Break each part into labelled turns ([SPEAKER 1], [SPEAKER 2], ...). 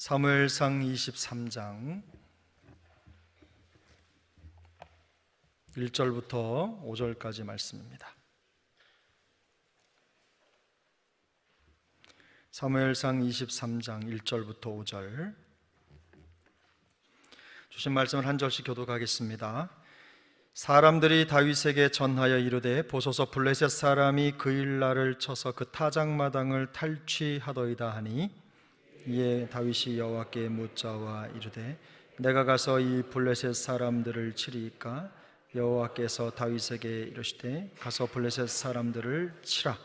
[SPEAKER 1] 사무엘상 23장 1절부터 5절까지 말씀입니다. 사무엘상 23장 1절부터 5절, 주신 말씀을 한 절씩 교독하겠습니다. 사람들이 다윗에게 전하여 이르되, 보소서 블레셋 사람이 그일라를 쳐서 그 타작마당을 탈취하더이다 하니, 이에 다윗이 여호와께 묻자와 이르되, 내가 가서 이 블레셋 사람들을 치리이까? 여호와께서 다윗에게 이르시되, 가서 블레셋 사람들을 치라.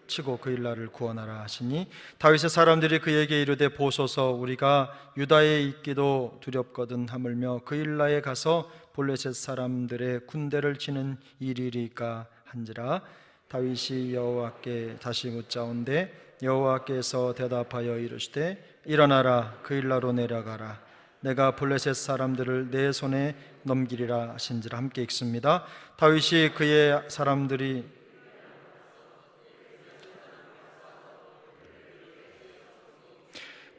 [SPEAKER 1] 치고 그일라를 구원하라 하시니, 다윗의 사람들이 그에게 이르되, 보소서 우리가 유다에 있기도 두렵거든 하물며 그일라에 가서 블레셋 사람들의 군대를 치는 일이리까 한지라. 다윗이 여호와께 다시 묻자온데, 여호와께서 대답하여 이르시되, 일어나라, 그일라로 내려가라. 내가 블레셋 사람들을 내 손에 넘기리라 하신지라. 함께 읽습니다. 다윗이 그의 사람들이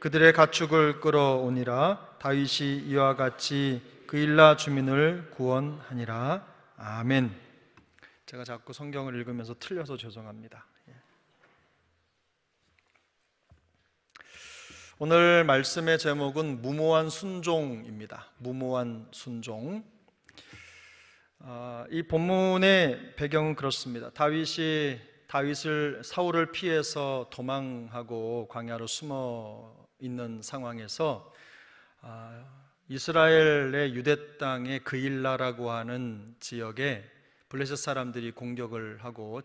[SPEAKER 1] 그들의 가축을 끌어오니라. 다윗이 이와 같이 그일라 주민을 구원하니라. 아멘. 제가 자꾸 성경을 읽으면서 틀려서 죄송합니다. 오늘 말씀의 제목은 무모한 순종입니다. 무모한 순종. 이 본문의 배경은 그렇습니다. 다윗을 사울을 피해서 도망하고 광야로 숨어 있는 상황에서 이스라엘의 유대 땅의 그일라라고 하는 지역에 블레셋 사람들이 공격을 하고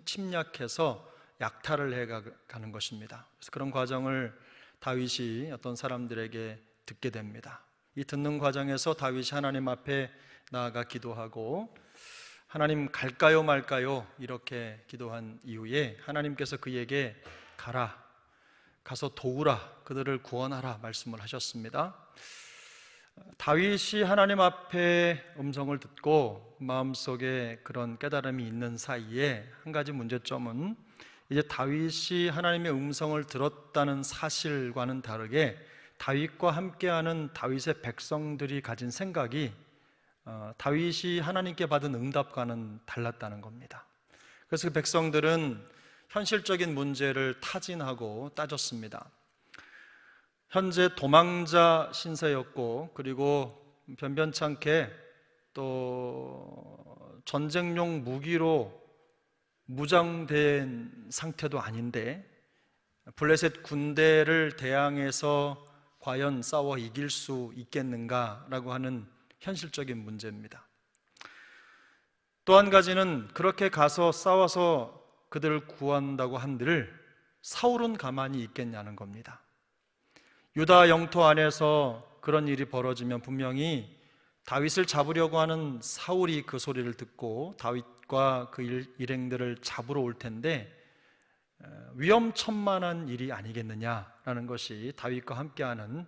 [SPEAKER 1] 침략해서 약탈을 해가는 것입니다. 그래서 그런 과정을 다윗이 어떤 사람들에게 듣게 됩니다. 이 듣는 과정에서 다윗이 하나님 앞에 나아가 기도하고, 하나님 갈까요 말까요 이렇게 기도한 이후에 하나님께서 그에게 가서 도우라, 그들을 구원하라 말씀을 하셨습니다. 다윗이 하나님 앞에 음성을 듣고 마음속에 그런 깨달음이 있는 사이에 한 가지 문제점은, 이제 다윗이 하나님의 음성을 들었다는 사실과는 다르게 다윗과 함께하는 다윗의 백성들이 가진 생각이 다윗이 하나님께 받은 응답과는 달랐다는 겁니다. 그래서 그 백성들은 현실적인 문제를 타진하고 따졌습니다. 현재 도망자 신세였고, 그리고 변변찮게 또 전쟁용 무기로 무장된 상태도 아닌데 블레셋 군대를 대항해서 과연 싸워 이길 수 있겠는가라고 하는 현실적인 문제입니다. 또 한 가지는, 그렇게 가서 싸워서 그들을 구한다고 한들 사울은 가만히 있겠냐는 겁니다. 유다 영토 안에서 그런 일이 벌어지면 분명히 다윗을 잡으려고 하는 사울이 그 소리를 듣고 다윗과 그 일행들을 잡으러 올 텐데 위험천만한 일이 아니겠느냐라는 것이 다윗과 함께하는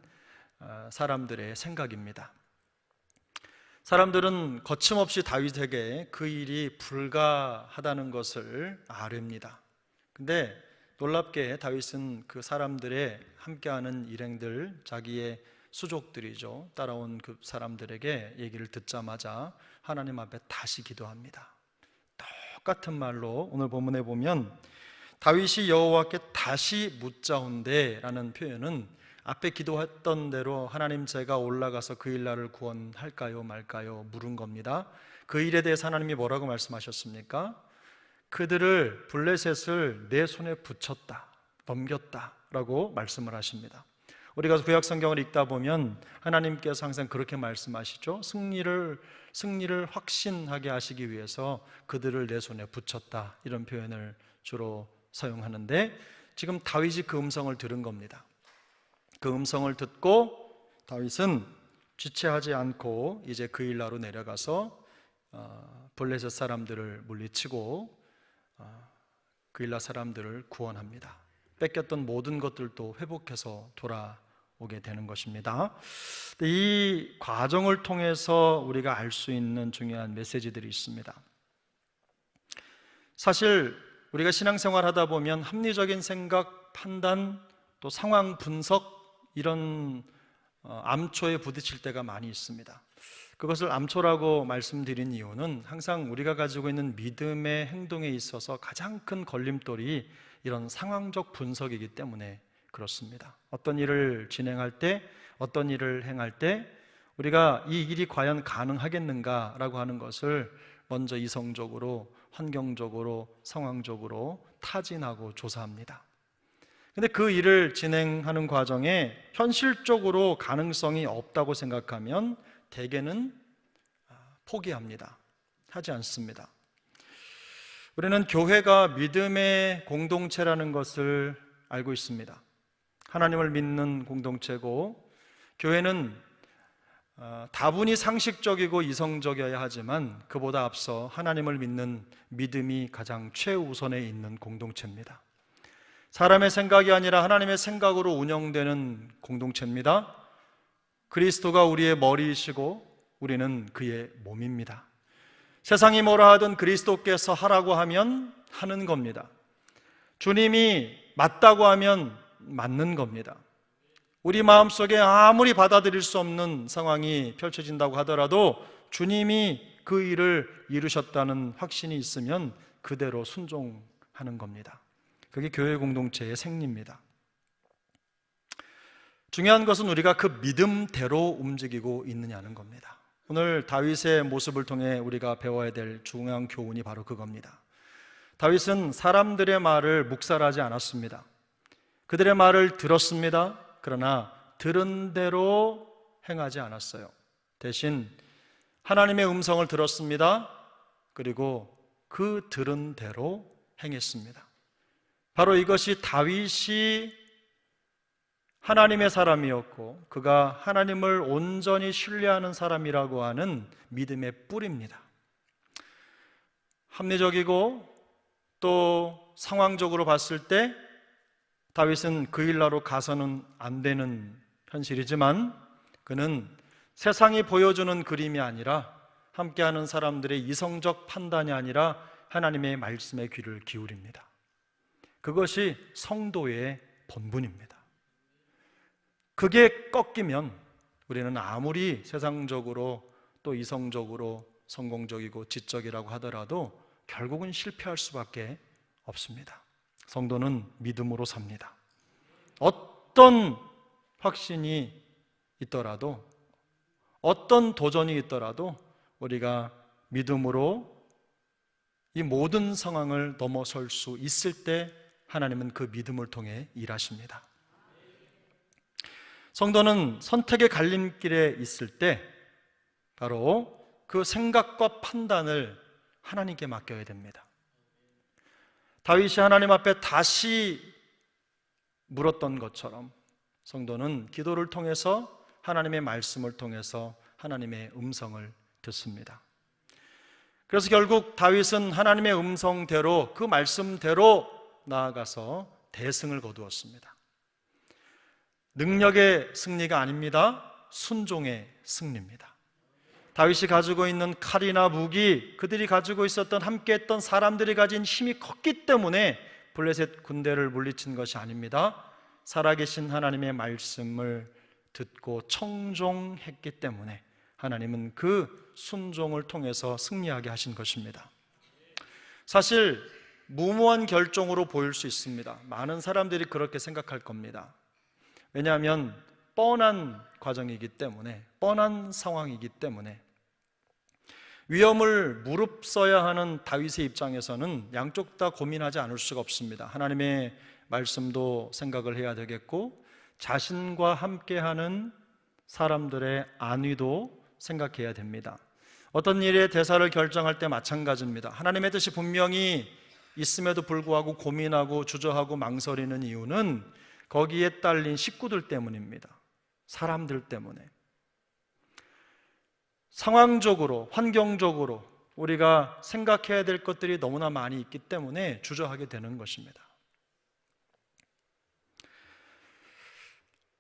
[SPEAKER 1] 사람들의 생각입니다. 사람들은 거침없이 다윗에게 그 일이 불가하다는 것을 아뢰입니다. 근데 놀랍게 다윗은 그 사람들의 함께하는 일행들, 자기의 수족들이죠, 따라온 그 사람들에게 얘기를 듣자마자 하나님 앞에 다시 기도합니다. 똑같은 말로 오늘 본문에 보면, 다윗이 여호와께 다시 묻자온데 라는 표현은 앞에 기도했던 대로 하나님, 제가 올라가서 그일라를 구원할까요 말까요 물은 겁니다. 그 일에 대해서 하나님이 뭐라고 말씀하셨습니까? 그들을, 블레셋을 내 손에 붙였다, 넘겼다 라고 말씀을 하십니다. 우리가 구약 성경을 읽다 보면 하나님께서 항상 그렇게 말씀하시죠. 승리를 확신하게 하시기 위해서 그들을 내 손에 붙였다, 이런 표현을 주로 사용하는데, 지금 다윗이 그 음성을 들은 겁니다. 그 음성을 듣고 다윗은 지체하지 않고 이제 그일라로 내려가서 블레셋 사람들을 물리치고 그일라 사람들을 구원합니다. 뺏겼던 모든 것들도 회복해서 돌아오게 되는 것입니다. 이 과정을 통해서 우리가 알 수 있는 중요한 메시지들이 있습니다. 사실 우리가 신앙생활 하다 보면 합리적인 생각, 판단, 또 상황 분석, 이런 암초에 부딪힐 때가 많이 있습니다. 그것을 암초라고 말씀드린 이유는 항상 우리가 가지고 있는 믿음의 행동에 있어서 가장 큰 걸림돌이 이런 상황적 분석이기 때문에 그렇습니다. 어떤 일을 진행할 때, 어떤 일을 행할 때 우리가 이 일이 과연 가능하겠는가라고 하는 것을 먼저 이성적으로, 환경적으로, 상황적으로 타진하고 조사합니다. 근데 그 일을 진행하는 과정에 현실적으로 가능성이 없다고 생각하면 대개는 포기합니다. 하지 않습니다. 우리는 교회가 믿음의 공동체라는 것을 알고 있습니다. 하나님을 믿는 공동체고, 교회는 다분히 상식적이고 이성적이어야 하지만 그보다 앞서 하나님을 믿는 믿음이 가장 최우선에 있는 공동체입니다. 사람의 생각이 아니라 하나님의 생각으로 운영되는 공동체입니다. 그리스도가 우리의 머리이시고 우리는 그의 몸입니다. 세상이 뭐라 하든 그리스도께서 하라고 하면 하는 겁니다. 주님이 맞다고 하면 맞는 겁니다. 우리 마음속에 아무리 받아들일 수 없는 상황이 펼쳐진다고 하더라도 주님이 그 일을 이루셨다는 확신이 있으면 그대로 순종하는 겁니다. 그게 교회 공동체의 생리입니다. 중요한 것은 우리가 그 믿음대로 움직이고 있느냐는 겁니다. 오늘 다윗의 모습을 통해 우리가 배워야 될 중요한 교훈이 바로 그겁니다. 다윗은 사람들의 말을 묵살하지 않았습니다. 그들의 말을 들었습니다. 그러나 들은 대로 행하지 않았어요. 대신 하나님의 음성을 들었습니다. 그리고 그 들은 대로 행했습니다. 바로 이것이 다윗이 하나님의 사람이었고 그가 하나님을 온전히 신뢰하는 사람이라고 하는 믿음의 뿌리입니다. 합리적이고 또 상황적으로 봤을 때 다윗은 그 일나로 가서는 안 되는 현실이지만 그는 세상이 보여주는 그림이 아니라 함께하는 사람들의 이성적 판단이 아니라 하나님의 말씀에 귀를 기울입니다. 그것이 성도의 본분입니다. 그게 꺾이면 우리는 아무리 세상적으로 또 이성적으로 성공적이고 지적이라고 하더라도 결국은 실패할 수밖에 없습니다. 성도는 믿음으로 삽니다. 어떤 확신이 있더라도, 어떤 도전이 있더라도 우리가 믿음으로 이 모든 상황을 넘어설 수 있을 때 하나님은 그 믿음을 통해 일하십니다. 성도는 선택의 갈림길에 있을 때 바로 그 생각과 판단을 하나님께 맡겨야 됩니다. 다윗이 하나님 앞에 다시 물었던 것처럼 성도는 기도를 통해서 하나님의 말씀을 통해서 하나님의 음성을 듣습니다. 그래서 결국 다윗은 하나님의 음성대로 그 말씀대로 나아가서 대승을 거두었습니다. 능력의 승리가 아닙니다. 순종의 승리입니다. 다윗이 가지고 있는 칼이나 무기, 그들이 가지고 있었던 함께했던 사람들이 가진 힘이 컸기 때문에 블레셋 군대를 물리친 것이 아닙니다. 살아계신 하나님의 말씀을 듣고 청종했기 때문에 하나님은 그 순종을 통해서 승리하게 하신 것입니다. 사실 무모한 결정으로 보일 수 있습니다. 많은 사람들이 그렇게 생각할 겁니다. 왜냐하면 뻔한 과정이기 때문에, 뻔한 상황이기 때문에. 위험을 무릅써야 하는 다윗의 입장에서는 양쪽 다 고민하지 않을 수가 없습니다. 하나님의 말씀도 생각을 해야 되겠고 자신과 함께하는 사람들의 안위도 생각해야 됩니다. 어떤 일의 대사를 결정할 때 마찬가지입니다. 하나님의 뜻이 분명히 있음에도 불구하고 고민하고 주저하고 망설이는 이유는 거기에 딸린 식구들 때문입니다. 사람들 때문에. 상황적으로, 환경적으로 우리가 생각해야 될 것들이 너무나 많이 있기 때문에 주저하게 되는 것입니다.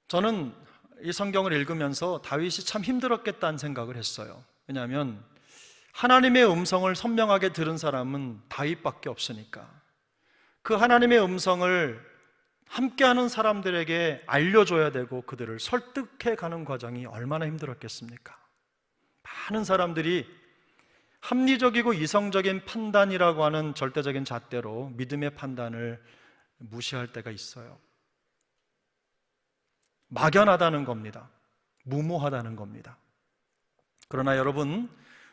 [SPEAKER 1] 저는 이 성경을 읽으면서 다윗이 참 힘들었겠다는 생각을 했어요. 왜냐하면 하나님의 음성을 선명하게 들은 사람은 다윗밖에 없으니까. 그 하나님의 음성을 함께하는 사람들에게 알려줘야 되고 그들을 설득해 가는 과정이 얼마나 힘들었겠습니까? 많은 사람들이 합리적이고 이성적인 판단이라고 하는 절대적인 잣대로 믿음의 판단을 무시할 때가 있어요. 막연하다는 겁니다. 무모하다는 겁니다. 그러나 여러분,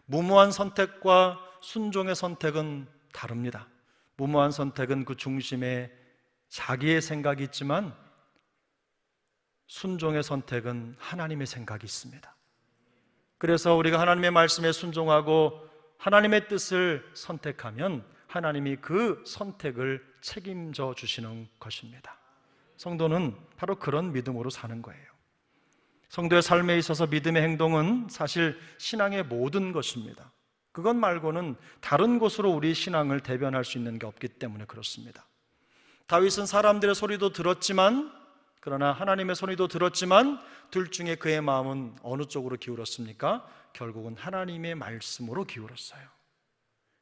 [SPEAKER 1] 무모한 선택과 순종의 선택은 다릅니다. 무모한 선택은 그 중심에 자기의 생각이 있지만 순종의 선택은 하나님의 생각이 있습니다. 그래서 우리가 하나님의 말씀에 순종하고 하나님의 뜻을 선택하면 하나님이 그 선택을 책임져 주시는 것입니다. 성도는 바로 그런 믿음으로 사는 거예요. 성도의 삶에 있어서 믿음의 행동은 사실 신앙의 모든 것입니다. 그것 말고는 다른 곳으로 우리 신앙을 대변할 수 있는 게 없기 때문에 그렇습니다. 다윗은 사람들의 소리도 들었지만, 그러나 하나님의 소리도 들었지만 둘 중에 그의 마음은 어느 쪽으로 기울었습니까? 결국은 하나님의 말씀으로 기울었어요.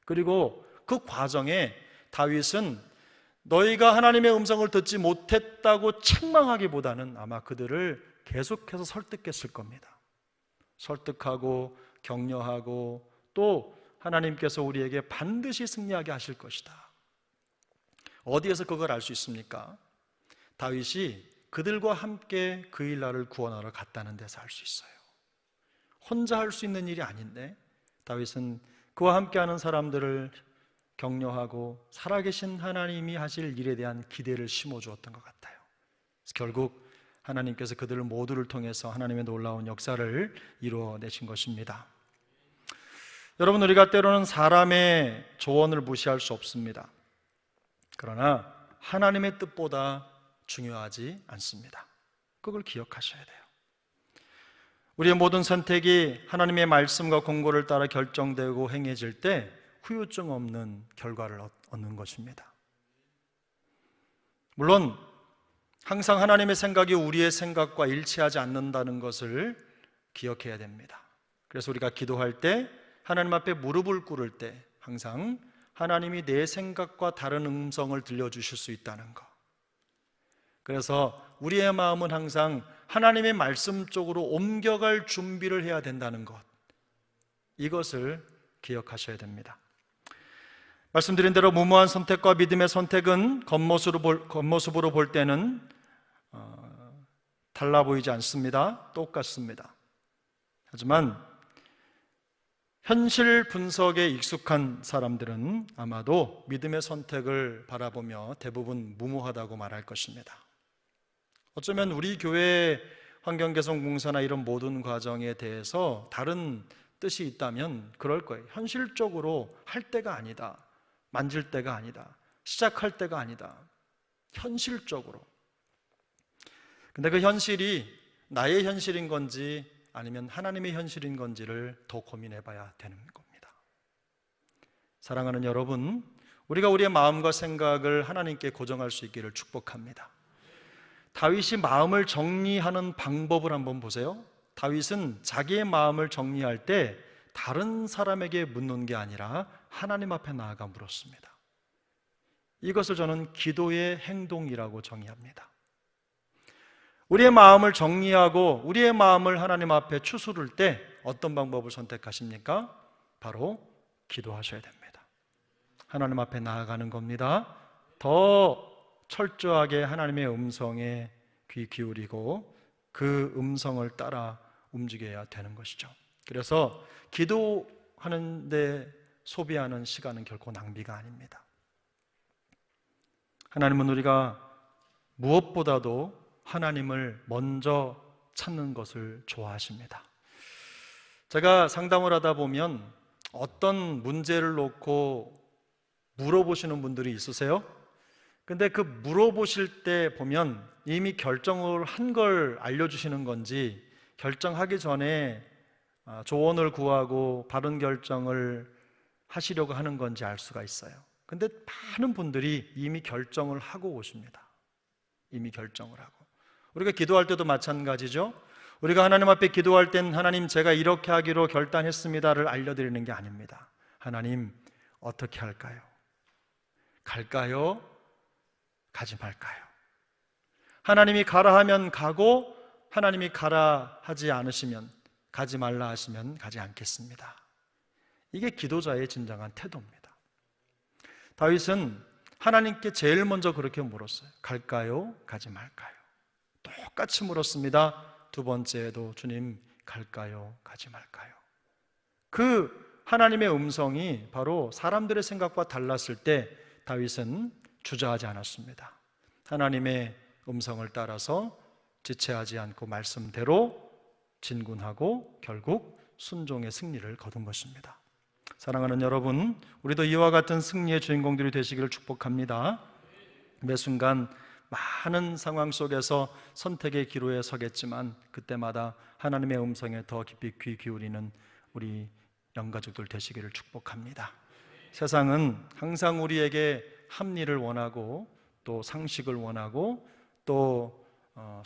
[SPEAKER 1] 그리고 그 과정에 다윗은 너희가 하나님의 음성을 듣지 못했다고 책망하기보다는 아마 그들을 계속해서 설득했을 겁니다. 설득하고 격려하고 또 하나님께서 우리에게 반드시 승리하게 하실 것이다. 어디에서 그걸 알 수 있습니까? 다윗이 그들과 함께 그 일날을 구원하러 갔다는 데서 알 수 있어요. 혼자 할 수 있는 일이 아닌데 다윗은 그와 함께하는 사람들을 격려하고 살아계신 하나님이 하실 일에 대한 기대를 심어주었던 것 같아요. 그래서 결국 하나님께서 그들을 모두를 통해서 하나님의 놀라운 역사를 이루어내신 것입니다. 여러분, 우리가 때로는 사람의 조언을 무시할 수 없습니다. 그러나 하나님의 뜻보다 중요하지 않습니다. 그걸 기억하셔야 돼요. 우리의 모든 선택이 하나님의 말씀과 공고를 따라 결정되고 행해질 때 후유증 없는 결과를 얻는 것입니다. 물론 항상 하나님의 생각이 우리의 생각과 일치하지 않는다는 것을 기억해야 됩니다. 그래서 우리가 기도할 때, 하나님 앞에 무릎을 꿇을 때 항상 하나님이 내 생각과 다른 음성을 들려주실 수 있다는 것. 그래서 우리의 마음은 항상 하나님의 말씀 쪽으로 옮겨갈 준비를 해야 된다는 것, 이것을 기억하셔야 됩니다. 말씀드린 대로 무모한 선택과 믿음의 선택은 겉모습으로 볼 때는 달라 보이지 않습니다. 똑같습니다. 하지만 현실 분석에 익숙한 사람들은 아마도 믿음의 선택을 바라보며 대부분 무모하다고 말할 것입니다. 어쩌면 우리 교회 환경개선 공사나 이런 모든 과정에 대해서 다른 뜻이 있다면 그럴 거예요. 현실적으로 할 때가 아니다, 만질 때가 아니다, 시작할 때가 아니다, 현실적으로. 근데 그 현실이 나의 현실인 건지 아니면 하나님의 현실인 건지를 더 고민해 봐야 되는 겁니다. 사랑하는 여러분, 우리가 우리의 마음과 생각을 하나님께 고정할 수 있기를 축복합니다. 다윗이 마음을 정리하는 방법을 한번 보세요. 다윗은 자기의 마음을 정리할 때 다른 사람에게 묻는 게 아니라 하나님 앞에 나아가 물었습니다. 이것을 저는 기도의 행동이라고 정의합니다. 우리의 마음을 정리하고 우리의 마음을 하나님 앞에 추스를 때 어떤 방법을 선택하십니까? 바로 기도하셔야 됩니다. 하나님 앞에 나아가는 겁니다. 더 철저하게 하나님의 음성에 귀 기울이고 그 음성을 따라 움직여야 되는 것이죠. 그래서 기도하는 데 소비하는 시간은 결코 낭비가 아닙니다. 하나님은 우리가 무엇보다도 하나님을 먼저 찾는 것을 좋아하십니다. 제가 상담을 하다 보면 어떤 문제를 놓고 물어보시는 분들이 있으세요? 근데 그 물어보실 때 보면 이미 결정을 한 걸 알려주시는 건지 결정하기 전에 조언을 구하고 바른 결정을 하시려고 하는 건지 알 수가 있어요. 근데 많은 분들이 이미 결정을 하고 오십니다. 이미 결정을 하고. 우리가 기도할 때도 마찬가지죠. 우리가 하나님 앞에 기도할 땐 하나님 제가 이렇게 하기로 결단했습니다를 알려드리는 게 아닙니다. 하나님 어떻게 할까요? 갈까요? 가지 말까요? 하나님이 가라 하면 가고 하나님이 가라 하지 않으시면, 가지 말라 하시면 가지 않겠습니다. 이게 기도자의 진정한 태도입니다. 다윗은 하나님께 제일 먼저 그렇게 물었어요. 갈까요? 가지 말까요? 똑같이 물었습니다. 두 번째에도 주님 갈까요? 가지 말까요? 그 하나님의 음성이 바로 사람들의 생각과 달랐을 때 다윗은 주저하지 않았습니다. 하나님의 음성을 따라서 지체하지 않고 말씀대로 진군하고 결국 순종의 승리를 거둔 것입니다. 사랑하는 여러분, 우리도 이와 같은 승리의 주인공들이 되시기를 축복합니다. 매 순간 많은 상황 속에서 선택의 기로에 서겠지만 그때마다 하나님의 음성에 더 깊이 귀 기울이는 우리 영가족들 되시기를 축복합니다. 세상은 항상 우리에게 합리를 원하고 또 상식을 원하고 또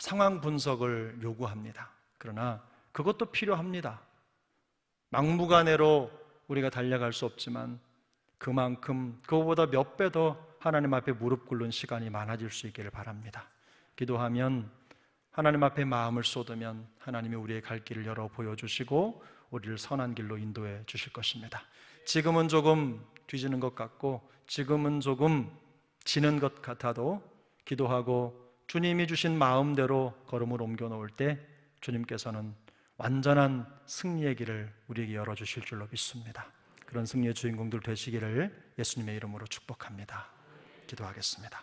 [SPEAKER 1] 상황 분석을 요구합니다. 그러나 그것도 필요합니다. 막무가내로 우리가 달려갈 수 없지만 그만큼 그거보다 몇 배 더 하나님 앞에 무릎 꿇는 시간이 많아질 수 있기를 바랍니다. 기도하면, 하나님 앞에 마음을 쏟으면 하나님이 우리의 갈 길을 열어 보여주시고 우리를 선한 길로 인도해 주실 것입니다. 지금은 조금 뒤지는 것 같고 지금은 조금 지는 것 같아도 기도하고 주님이 주신 마음대로 걸음을 옮겨 놓을 때 주님께서는 완전한 승리의 길을 우리에게 열어주실 줄로 믿습니다. 그런 승리의 주인공들 되시기를 예수님의 이름으로 축복합니다. 기도하겠습니다.